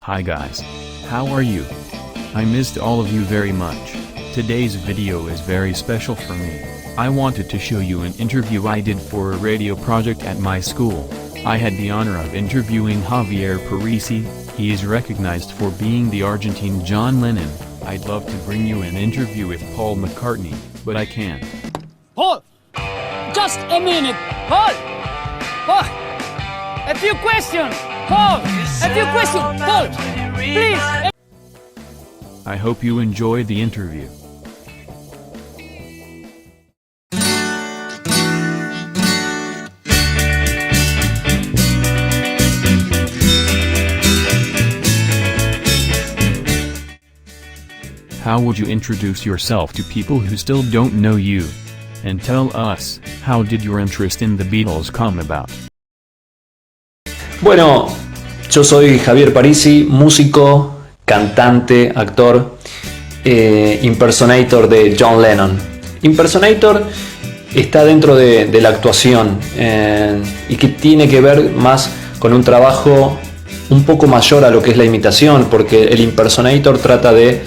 Hi guys. How are you? I missed all of you very much. Today's video is very special for me. I wanted to show you an interview I did for a radio project at my school. I had the honor of interviewing Javier Parisi. He is recognized for being the Argentine John Lennon. I'd love to bring you an interview with Paul McCartney, but I can't. Paul! Just a minute! Paul! Paul! A few questions! Paul! A few questions! Paul! Please! I hope you enjoy the interview. How would you introduce yourself to people who still don't know you? And tell us, how did your interest in the Beatles come about? Bueno, yo soy Javier Parisi, músico, cantante, actor, impersonator de John Lennon. Impersonator está dentro de la actuación y que tiene que ver más con un trabajo un poco mayor a lo que es la imitación, porque el impersonator trata de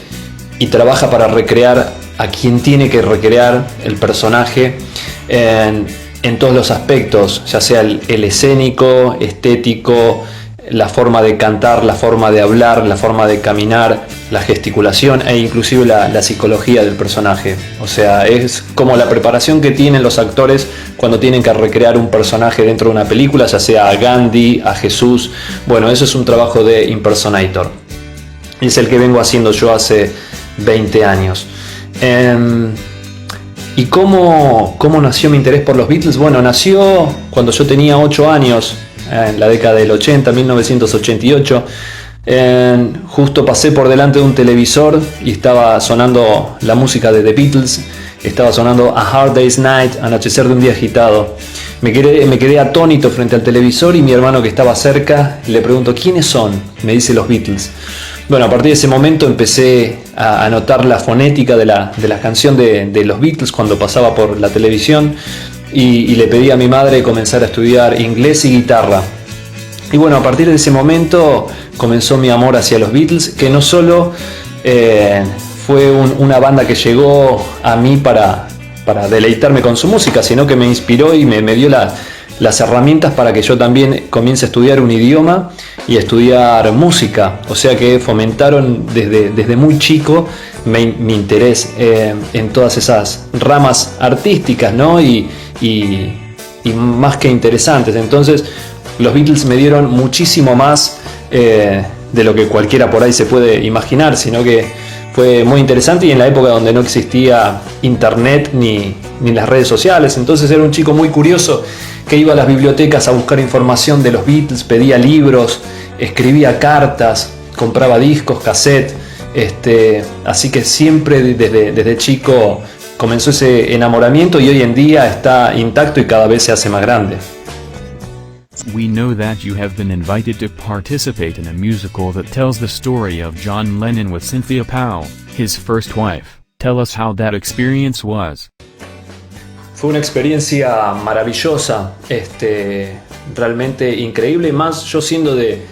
y trabaja para recrear a quien tiene que recrear el personaje en todos los aspectos, ya sea el escénico, estético, la forma de cantar, la forma de hablar, la forma de caminar, la gesticulación e inclusive la psicología del personaje. O sea, es como la preparación que tienen los actores cuando tienen que recrear un personaje dentro de una película, ya sea a Gandhi, a Jesús. Bueno, eso es un trabajo de impersonator. Es el que vengo haciendo yo hace 20 años. ¿Y cómo nació mi interés por los Beatles? Bueno, nació cuando yo tenía 8 años, en la década del 80, 1988. Justo pasé por delante de un televisor y estaba sonando la música de The Beatles. Estaba sonando A Hard Day's Night, Anochecer de un día agitado. Me quedé atónito frente al televisor y mi hermano que estaba cerca le pregunto ¿quiénes son? Me dice los Beatles. Bueno, a partir de ese momento empecé a notar la fonética de la canción de los Beatles cuando pasaba por la televisión y le pedí a mi madre comenzar a estudiar inglés y guitarra. Y bueno, a partir de ese momento comenzó mi amor hacia los Beatles, que no solo fue una banda que llegó a mí para deleitarme con su música, sino que me inspiró y me dio las herramientas para que yo también comience a estudiar un idioma y a estudiar música. O sea que fomentaron desde muy chico mi interés en todas esas ramas artísticas, ¿no? y más que interesantes. Entonces los Beatles me dieron muchísimo más de lo que cualquiera por ahí se puede imaginar, sino que fue muy interesante y en la época donde no existía internet ni las redes sociales. Entonces era un chico muy curioso que iba a las bibliotecas a buscar información de los Beatles, pedía libros, escribía cartas, compraba discos, cassette. Así que siempre desde chico comenzó ese enamoramiento y hoy en día está intacto y cada vez se hace más grande. We know that you have been invited to participate in a musical that tells the story of John Lennon with Cynthia Powell, his first wife. Tell us how that experience was. Fue una experiencia maravillosa, realmente increíble, más yo siendo de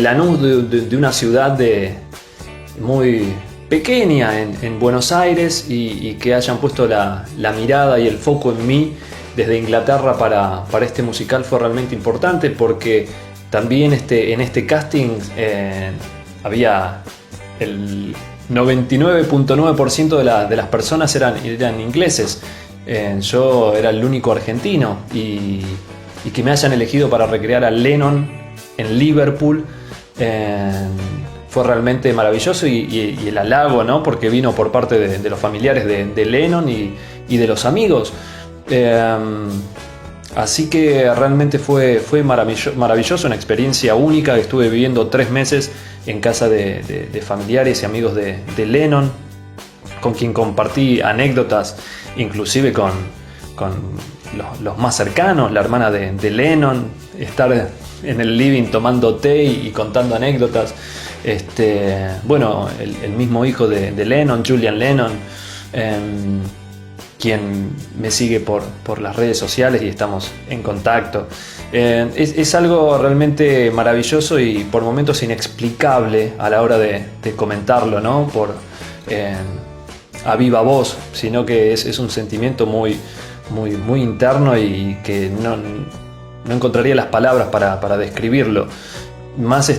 Lanús, de una ciudad muy pequeña en Buenos Aires y que hayan puesto la mirada y el foco en mí desde Inglaterra para este musical fue realmente importante porque también en este casting había el 99.9% de las personas eran ingleses. Yo era el único argentino y que me hayan elegido para recrear a Lennon en Liverpool fue realmente maravilloso y el halago, ¿no? Porque vino por parte de los familiares de Lennon y de los amigos. Así que realmente fue maravilloso, una experiencia única. Estuve viviendo 3 meses en casa de familiares y amigos de Lennon, con quien compartí anécdotas, inclusive con los más cercanos, la hermana de Lennon, estar en el living tomando té y contando anécdotas. Bueno, el mismo hijo de Lennon, Julian Lennon. quien me sigue por las redes sociales y estamos en contacto. Es algo realmente maravilloso y por momentos inexplicable a la hora de comentarlo, ¿no? A viva voz, sino que es un sentimiento muy interno y que no encontraría las palabras para describirlo. Más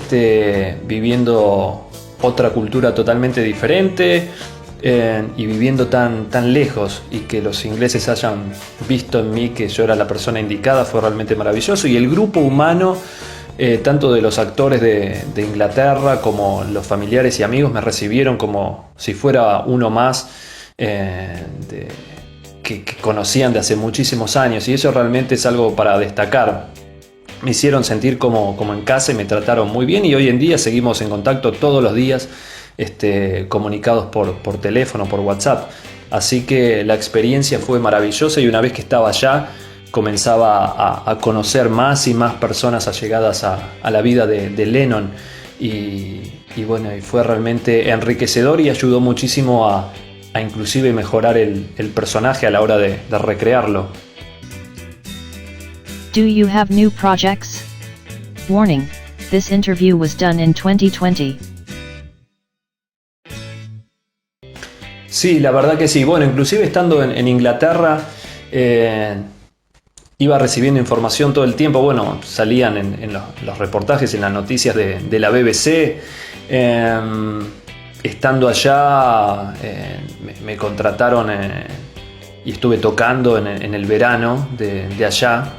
viviendo otra cultura totalmente diferente y viviendo tan lejos, y que los ingleses hayan visto en mí que yo era la persona indicada fue realmente maravilloso. Y el grupo humano, tanto de los actores de Inglaterra como los familiares y amigos, me recibieron como si fuera uno más que conocían de hace muchísimos años, y eso realmente es algo para destacar. Me hicieron sentir como en casa y me trataron muy bien, y hoy en día seguimos en contacto todos los días, comunicados por teléfono, por WhatsApp. Así que la experiencia fue maravillosa, y una vez que estaba allá comenzaba a conocer más y más personas allegadas a la vida de Lennon, y bueno, y fue realmente enriquecedor y ayudó muchísimo a inclusive mejorar el personaje a la hora de recrearlo. Do you have new projects? Warning, this interview was done in 2020. Sí, la verdad que sí. Bueno, inclusive estando en Inglaterra, iba recibiendo información todo el tiempo. Bueno, salían en los reportajes, en las noticias de la BBC. Estando allá, me contrataron y estuve tocando en el verano de allá,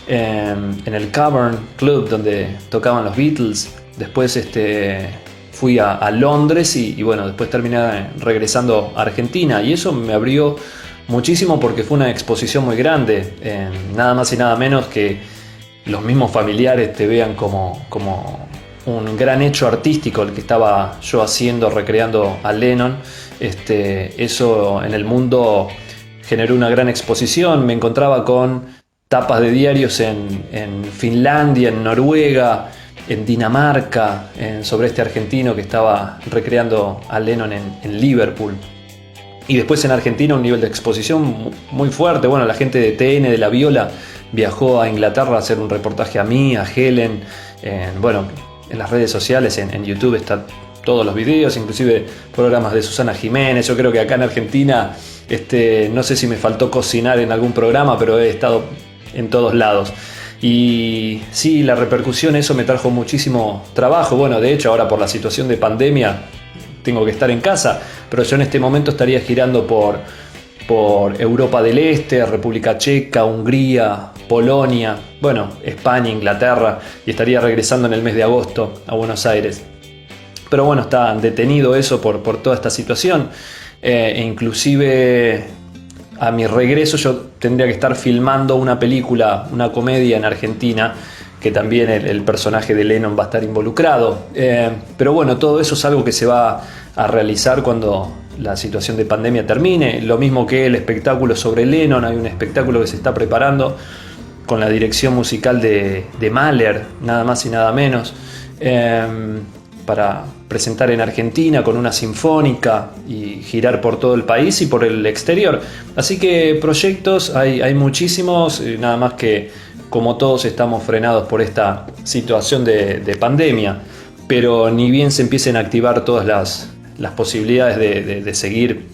en el Cavern Club donde tocaban los Beatles. Después fui a Londres y bueno, después terminé regresando a Argentina, y eso me abrió muchísimo porque fue una exposición muy grande. Nada más y nada menos que los mismos familiares te vean como un gran hecho artístico el que estaba yo haciendo, recreando a Lennon. Eso en el mundo generó una gran exposición. Me encontraba con tapas de diarios en Finlandia, en Noruega, en Dinamarca, sobre este argentino que estaba recreando a Lennon en Liverpool. Y después en Argentina un nivel de exposición muy fuerte. Bueno, la gente de TN, de La Viola, viajó a Inglaterra a hacer un reportaje a mí, a Helen. Bueno, en las redes sociales, en YouTube están todos los videos, inclusive programas de Susana Jiménez. Yo creo que acá en Argentina, no sé si me faltó cocinar en algún programa, pero he estado en todos lados. Y sí, la repercusión, eso me trajo muchísimo trabajo. Bueno, de hecho ahora por la situación de pandemia tengo que estar en casa, pero yo en este momento estaría girando por Europa del Este, República Checa, Hungría, Polonia, bueno, España, Inglaterra, y estaría regresando en el mes de agosto a Buenos Aires. Pero bueno, está detenido eso por toda esta situación, e inclusive a mi regreso yo tendría que estar filmando una película, una comedia en Argentina, que también el personaje de Lennon va a estar involucrado. Pero bueno, todo eso es algo que se va a realizar cuando la situación de pandemia termine. Lo mismo que el espectáculo sobre Lennon, hay un espectáculo que se está preparando con la dirección musical de Mahler, nada más y nada menos, para presentar en Argentina con una sinfónica y girar por todo el país y por el exterior. Así que proyectos hay muchísimos, nada más que como todos estamos frenados por esta situación de pandemia, pero ni bien se empiecen a activar todas las posibilidades de seguir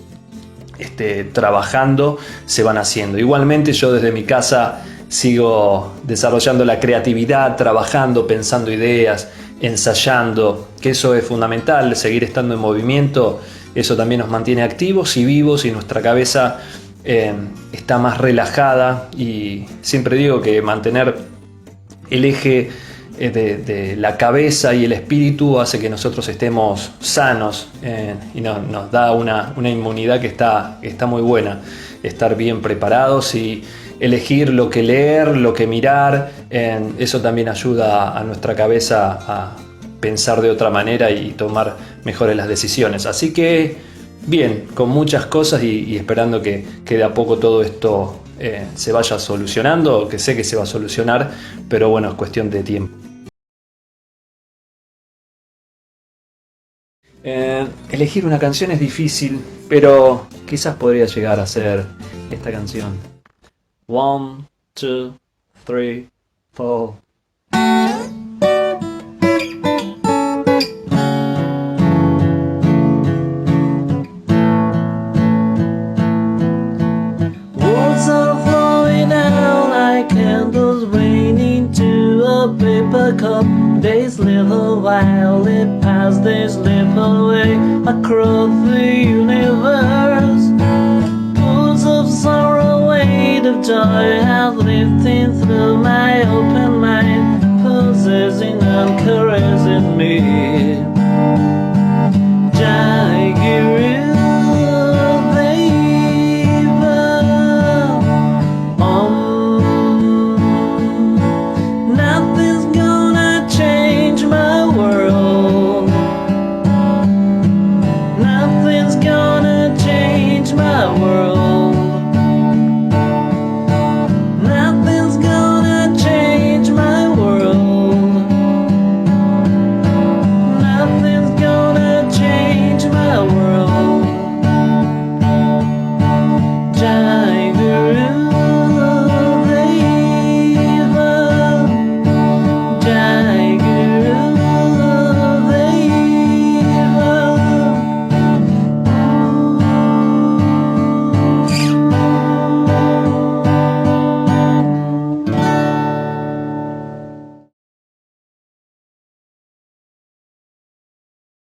trabajando, se van haciendo. Igualmente yo desde mi casa sigo desarrollando la creatividad, trabajando, pensando ideas, ensayando, que eso es fundamental, seguir estando en movimiento. Eso también nos mantiene activos y vivos, y nuestra cabeza está más relajada. Y siempre digo que mantener el eje de la cabeza y el espíritu hace que nosotros estemos sanos, y nos da una inmunidad que está muy buena. Estar bien preparados y elegir lo que leer, lo que mirar, eso también ayuda a nuestra cabeza a pensar de otra manera y tomar mejores las decisiones. Así que bien, con muchas cosas y esperando que de a poco todo esto se vaya solucionando, que sé que se va a solucionar, pero bueno, es cuestión de tiempo. Elegir una canción es difícil, pero quizás podría llegar a ser esta canción. 1, 2, 3, 4. Words are flowing out like candles raining to a paper cup. They slip a while, they pass, they slip away across the universe. Pools of sorrow, weight of joy have lifting through my open mind, possessing and caressing me.